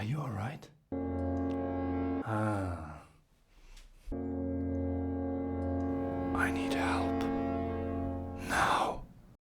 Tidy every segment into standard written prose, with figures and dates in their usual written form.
Are you alright? I need help. Now.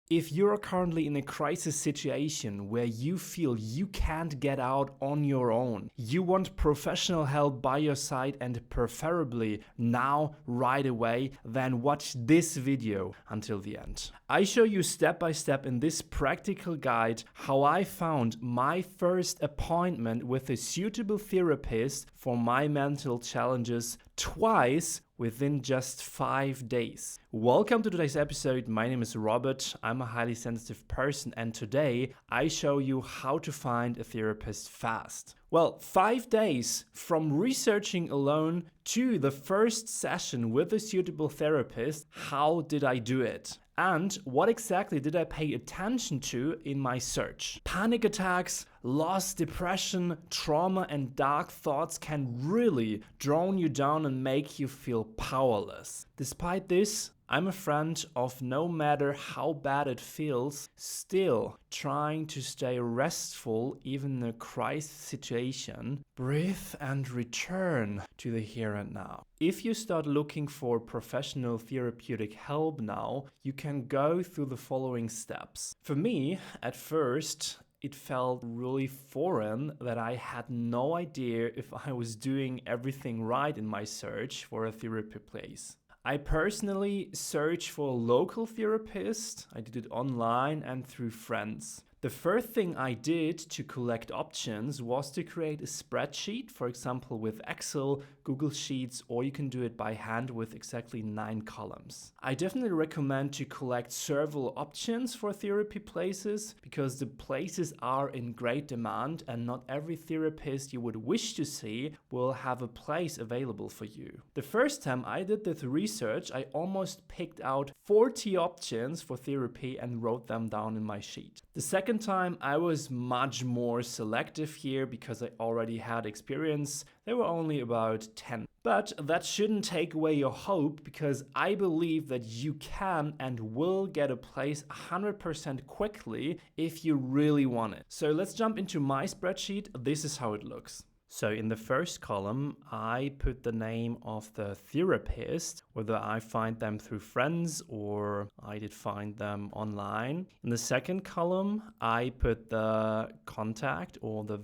If you're currently in a crisis situation where you feel you can't get out on your own, you want professional help by your side and preferably now, right away, then watch this video until the end. I show you step by step in this practical guide how I found my first appointment with a suitable therapist for my mental challenges twice within just 5 days. Welcome to today's episode. My name is Robert. I'm a highly sensitive person, and today I show you how to find a therapist fast. Well, 5 days from researching alone to the first session with a suitable therapist. How did I do it? And what exactly did I pay attention to in my search? Panic attacks, loss, depression, trauma, and dark thoughts can really drone you down and make you feel powerless. Despite this, I'm a friend of no matter how bad it feels, still trying to stay restful even in a crisis situation, breathe and return to the here and now. If you start looking for professional therapeutic help now, you can go through the following steps. For me, at first, it felt really foreign that I had no idea if I was doing everything right in my search for a therapy place. I personally searched for a local therapist. I did it online and through friends. The first thing I did to collect options was to create a spreadsheet, for example with Excel, Google Sheets, or you can do it by hand with exactly 9 columns. I definitely recommend to collect several options for therapy places because the places are in great demand and not every therapist you would wish to see will have a place available for you. The first time I did this research, I almost picked out 40 options for therapy and wrote them down in my sheet. The second time I was much more selective here because I already had experience. There were only about 10. But that shouldn't take away your hope because I believe that you can and will get a place 100% quickly if you really want it. So let's jump into my spreadsheet. This is how it looks. So in the first column, I put the name of the therapist, whether I find them through friends or I did find them online. In the second column, I put the contact or the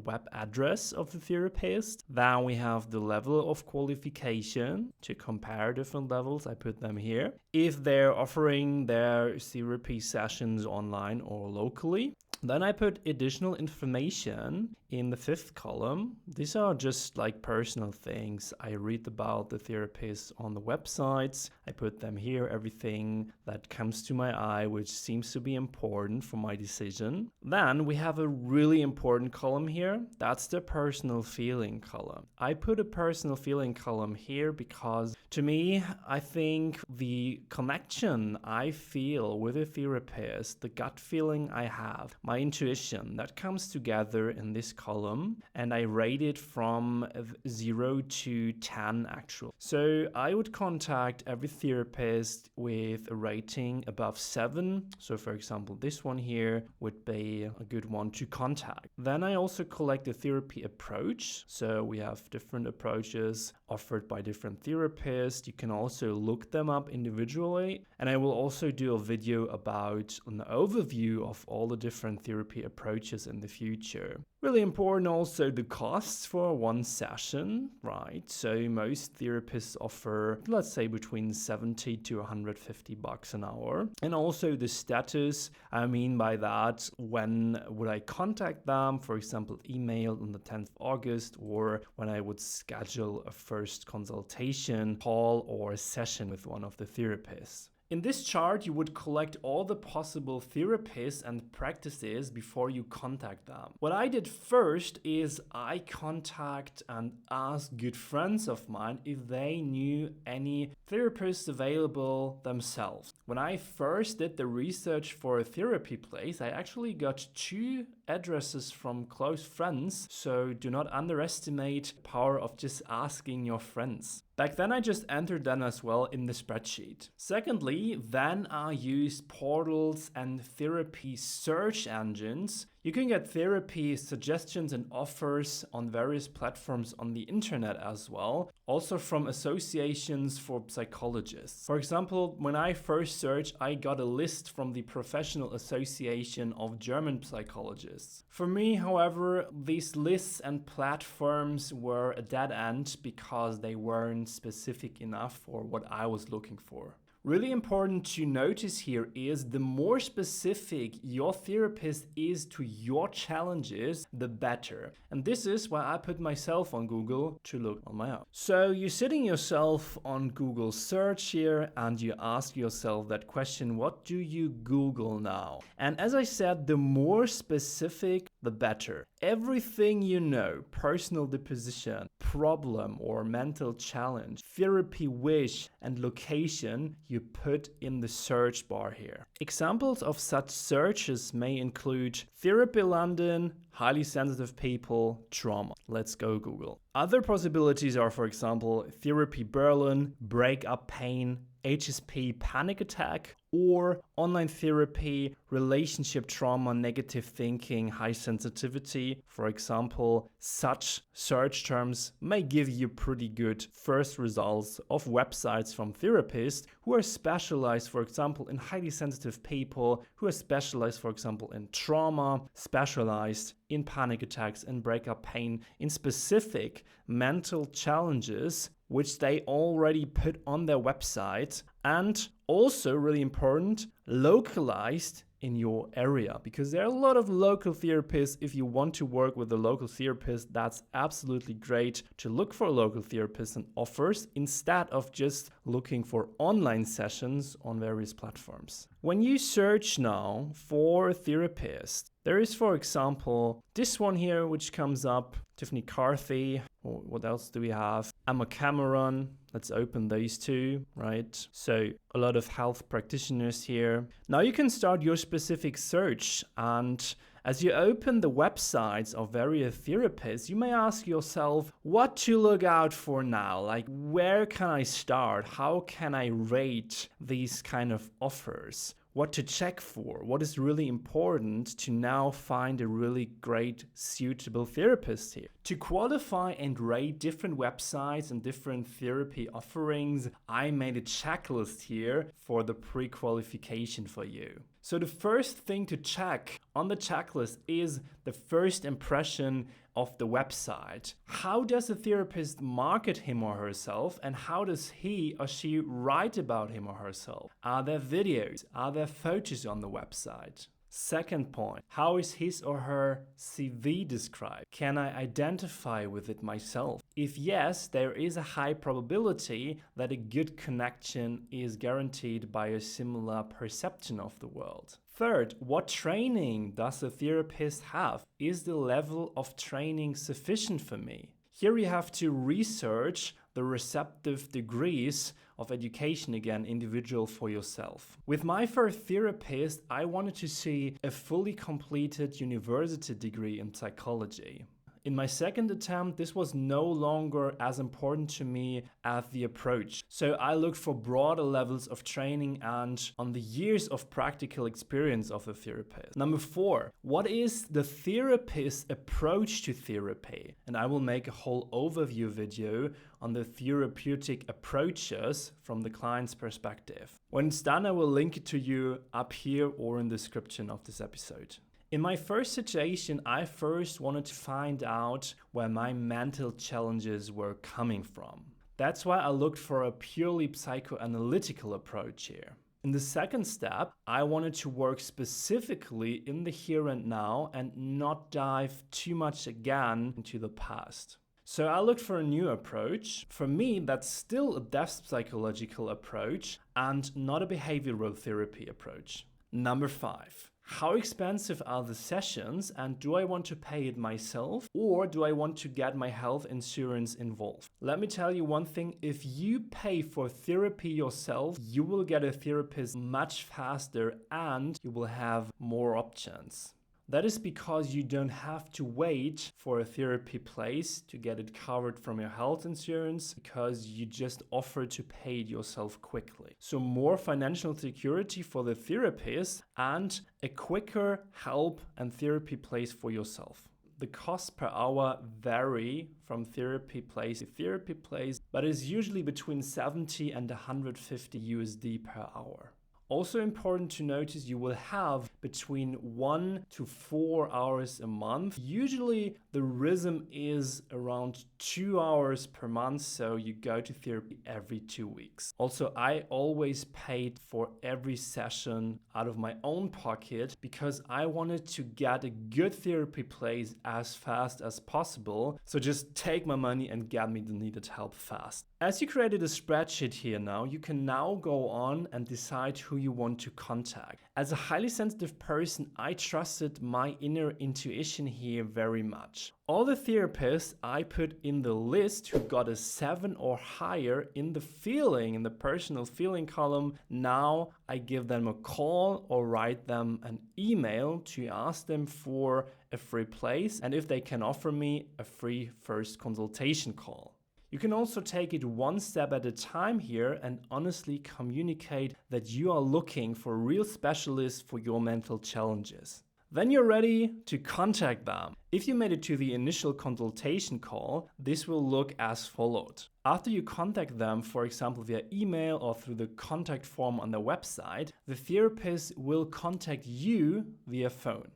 web address of the therapist. Then we have the level of qualification to compare different levels. I put them here. If they're offering their therapy sessions online or locally. Then I put additional information in the fifth column. These are just like personal things. I read about the therapist on the websites. I put them here, everything that comes to my eye, which seems to be important for my decision. Then we have a really important column here. That's the personal feeling column. I put a personal feeling column here because to me, I think the connection I feel with a therapist, the gut feeling I have, my intuition, that comes together in this column, and I rate it from 0 to 10 actually. So I would contact every therapist with a rating above 7. So for example, this one here would be a good one to contact. Then I also collect the therapy approach. So we have different approaches offered by different therapists. You can also look them up individually. And I will also do a video about an overview of all the different therapy approaches in the future. Really important also the costs for one session, right? So most therapists offer, let's say, between 70 to 150 bucks an hour. And also the status, I mean by that, when would I contact them? For example, email on the 10th of August, or when I would schedule a first consultation call or a session with one of the therapists. In this chart, you would collect all the possible therapists and practices before you contact them. What I did first is I contact and ask good friends of mine if they knew any therapists available themselves. When I first did the research for a therapy place, I actually got 2 addresses from close friends, so do not underestimate the power of just asking your friends. Back then I just entered them as well in the spreadsheet. Secondly, then I used portals and therapy search engines. You can get therapy suggestions and offers on various platforms on the internet as well, also from associations for psychologists. For example, when I first searched, I got a list from the Professional Association of German Psychologists. For me, however, these lists and platforms were a dead end because they weren't specific enough for what I was looking for. Really important to notice here is the more specific your therapist is to your challenges, the better. And this is why I put myself on Google to look on my own. So you're sitting yourself on Google search here and you ask yourself that question, what do you Google now? And as I said, the more specific, the better. Everything you know, personal disposition, problem or mental challenge, therapy wish, and location, you put in the search bar here. Examples of such searches may include therapy London, highly sensitive people, trauma. Let's go Google. Other possibilities are, for example, therapy Berlin, breakup pain, HSP panic attack, or online therapy, relationship trauma, negative thinking, high sensitivity. For example, such search terms may give you pretty good first results of websites from therapists who are specialized, for example, in highly sensitive people, who are specialized, for example, in trauma, specialized in panic attacks and breakup pain, in specific mental challenges which they already put on their website, and also really important, localized in your area, because there are a lot of local therapists. If you want to work with a local therapist, that's absolutely great to look for local therapists and offers instead of just looking for online sessions on various platforms. When you search now for a therapist, there is, for example, this one here, which comes up, Tiffany Carthy. What else do we have? Emma Cameron. Let's open those two, right? So a lot of health practitioners here. Now you can start your specific search, and as you open the websites of various therapists, you may ask yourself what to look out for now. Like, where can I start? How can I rate these kind of offers? What to check for? What is really important to now find a really great, suitable therapist here? To qualify and rate different websites and different therapy offerings, I made a checklist here for the pre-qualification for you. So the first thing to check on the checklist is the first impression of the website. How does the therapist market him or herself, and how does he or she write about him or herself? Are there videos? Are there photos on the website? Second point, how is his or her CV described? Can I identify with it myself? If yes, there is a high probability that a good connection is guaranteed by a similar perception of the world. Third, what training does the therapist have? Is the level of training sufficient for me? Here you have to research the respective degrees of education, again, individual for yourself. With my first therapist, I wanted to see a fully completed university degree in psychology. In my second attempt, this was no longer as important to me as the approach. So I looked for broader levels of training and on the years of practical experience of a therapist. Number 4, what is the therapist's approach to therapy? And I will make a whole overview video on the therapeutic approaches from the client's perspective. When it's done, I will link it to you up here or in the description of this episode. In my first situation, I first wanted to find out where my mental challenges were coming from. That's why I looked for a purely psychoanalytical approach here. In the second step, I wanted to work specifically in the here and now and not dive too much again into the past. So I looked for a new approach. For me, that's still a depth psychological approach and not a behavioral therapy approach. Number 5. How expensive are the sessions, and do I want to pay it myself or do I want to get my health insurance involved? Let me tell you one thing, if you pay for therapy yourself, you will get a therapist much faster and you will have more options. That is because you don't have to wait for a therapy place to get it covered from your health insurance, because you just offer to pay it yourself quickly. So more financial security for the therapist and a quicker help and therapy place for yourself. The costs per hour vary from therapy place to therapy place, but is usually between 70 and 150 USD per hour. Also important to notice, you will have between 1 to 4 hours a month. Usually the rhythm is around 2 hours per month, so you go to therapy every 2 weeks. Also, I always paid for every session out of my own pocket because I wanted to get a good therapy place as fast as possible. So just take my money and get me the needed help fast. As you created a spreadsheet here now, you can now go on and decide who you want to contact. As a highly sensitive person, I trusted my inner intuition here very much. All the therapists I put in the list who got a 7 or higher in the personal feeling column, now I give them a call or write them an email to ask them for a free place and if they can offer me a free first consultation call. You can also take it one step at a time here and honestly communicate that you are looking for real specialists for your mental challenges. Then you're ready to contact them. If you made it to the initial consultation call, this will look as followed. After you contact them, for example via email or through the contact form on their website, the therapist will contact you via phone.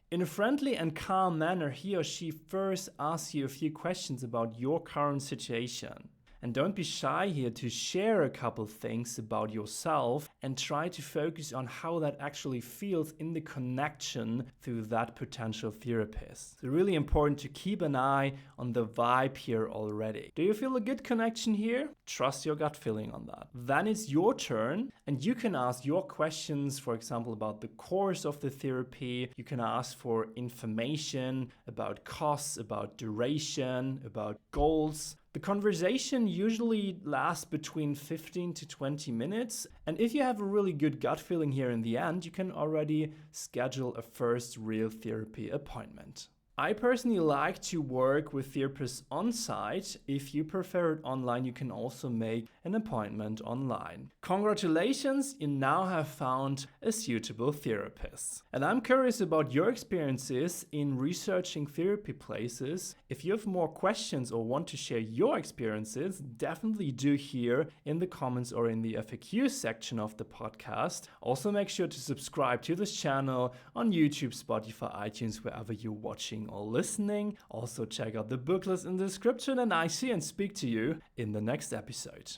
In a friendly and calm manner, he or she first asks you a few questions about your current situation. And don't be shy here to share a couple things about yourself and try to focus on how that actually feels in the connection through that potential therapist. It's really important to keep an eye on the vibe here already. Do you feel a good connection here? Trust your gut feeling on that. Then it's your turn and you can ask your questions, for example, about the course of the therapy. You can ask for information about costs, about duration, about goals. The conversation usually lasts between 15 to 20 minutes, and if you have a really good gut feeling here in the end, you can already schedule a first real therapy appointment. I personally like to work with therapists on site. If you prefer it online, you can also make an appointment online. Congratulations, you now have found a suitable therapist. And I'm curious about your experiences in researching therapy places. If you have more questions or want to share your experiences, definitely do here in the comments or in the FAQ section of the podcast. Also make sure to subscribe to this channel on YouTube, Spotify, iTunes, wherever you're watching or listening. Also check out the booklist in the description, and I see and speak to you in the next episode.